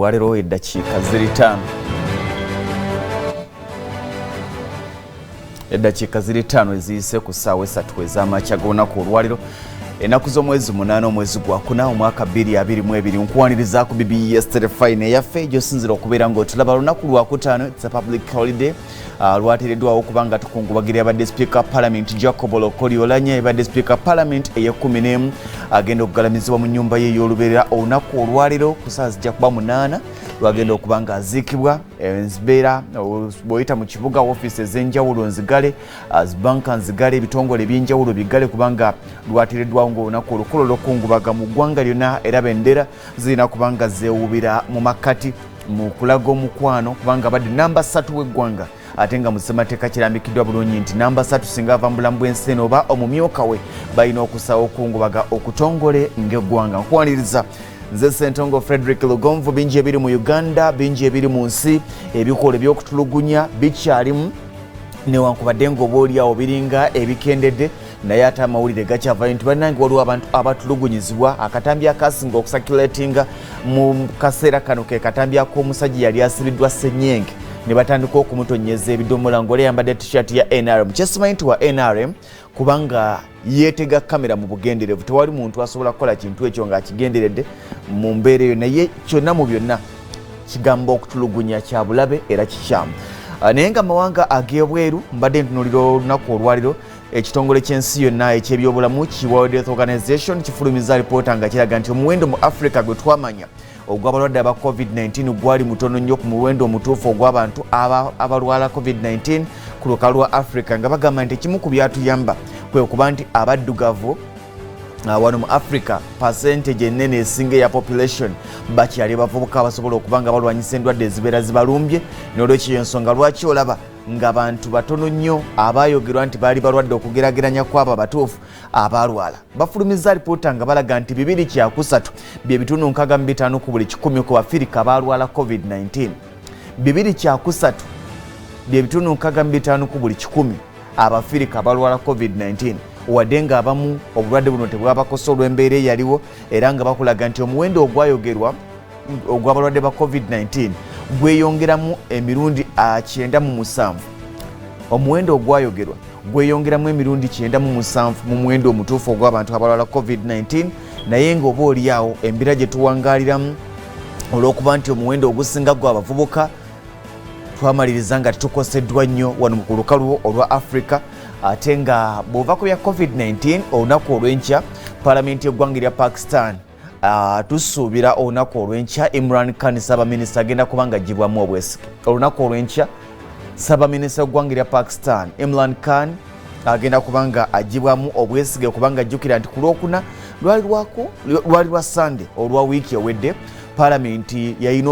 olwaleero eddakiika ziri 5 eddakiika ziri 5 eziyise ku ssaawa 3 ez'amakya g'olunaku olwaleero ennaku z'omwezi 8 omwezi gwa 4 omwaka 2022 nkuwaniriza ku BBS Telefine yaffe gy'osinzira okubeera ng'otulaba lunaku lwa Kutaano. It's a public holiday lwateereddwawo okubanga tukungubagirira abadde Speaker Parliament Jacob Lokoli Oulanyah abadde Speaker Parliament eye-11 agenda okugalamizibwa mu nnyumba ye ey'olubeerera olunaku olwaleero ku ssaawa zijja kuba 8 lwagenda okuba nga aziikibwa. Enzibeera bw'oyita mu kibuga ofiisi ez'enjawulo nzigale, zibanka nzigale, ebitongole eby'enjawulo bigale kubanga lwateereddwawo ng'olunaku olukulu olw'okukungubaga mu ggwanga lyonna era bendera zirina kubanga zeewuubira mu makkati mu kulaga omukwano kubanga badde namba 3 w'eggwanga ate nga mu ssemateeka kirambikiddwa bulungi nti namba 3 singa ava mu bulamu bw'ensi eno oba omumyuka we balina okusaba okukungubaga okutongole ng'eggwanga. Nkuwaniriza nze Ssentongo Frederick Lugonvu. Bingi ebiri mu Uganda, bingi ebiri mu nsi, ebikola eby'okutulugunya bikyalimu newankubadde ng'oba oliawo biringa ebikendedde naye ate amawulire gakyavayo nti bannange waliwo abantu abatulugunyizibwa. akatambi akasinga okusakulatinga mu kaseera kano ke katambi ak'omusajja yali asibiddwa ssenyenge ne batandika okumutonyeza ebidomola ng'ole yambadde t-shirt ya NRM. Kyesimanyi nti wa NRM kubanga yeetega kamera mu bugenderevu, tewali muntu asobola kukola kintu ekyo ng'akigenderedde mu mbeera eyo, naye kyonna mu byonna kigamba okutulugunya kya bulabe era kikyamu. Naye nga amawanga ag'ebweru mbadde ntunuulira olunaku olwaliro ekitongole ky'ensi yonna eky'ebyobulamu ki World Health Organization kifulumiza alipoota nga kiraga nti omuwendo mu Africa gwe twamanya ogw'abalwadde aba COVID-19 gwali mutono nnyo ku muwendo omutuufu ogw'abantu abalwala COVID-19 ku lukalu lwa Africa, nga bagamba nti ekimu ku byatuyamba kwe okuba nti abaddugavu wano mu Africa percentage ennene esinga ya population bakyali bavubuka abasobola okuba nga balwanyisa endwadde ezibeera zibalumbye. N'olwekyo ensonga lwaki olaba ng'abantu batono nnyo abaayogerwa nti baali balwadde okugerageranya kwabo abatuufu abalwala. Bafulumiza alipoota nga balaga nti 2.3 bye bitundu 65 ku buli 100 ku Bafirika abalwala COVID-19. 2.3 bye bitundu 65 ku buli 100 Abafirika abalwala COVID-19, wadde nga abamu obulwadde buno tebwabakosa olw'embeera eyaliwo era nga bakulaga nti omuwendo ogwayogerwa ogw'abalwadde ba COVID-19 gweyongeramu emirundi 97. Omuwendo ogwayogerwa gweyongeramu emirundi 97 mu muwendo omutuufu ogw'abantu abalwala COVID-19, naye ng'oba oliawo embeera gye tuwangaaliramu olw'okuba nti omuwendo ogusinga gw'abavubuka twamaliriza nga tetukoseddwa nnyo wano ku lukalu olwa Africa. Ate nga bw'ova ku bya COVID-19 olunaku olw'enkya Paalamenti y'eggwanga erya Pakistan tusuubira olunaku olw'enkya Imran Khan Ssaabaminisita agenda kubanga aggyibwamu obwesige. Olunaku olw'enkya Ssaabaminisita w'eggwanga erya Pakistan Imran Khan agenda kubanga aggyibwamu obwesige kubanga ajjukira nti ku lwokuna lwali lwa Sunday olwa wiiki ewedde Paalamenti yayina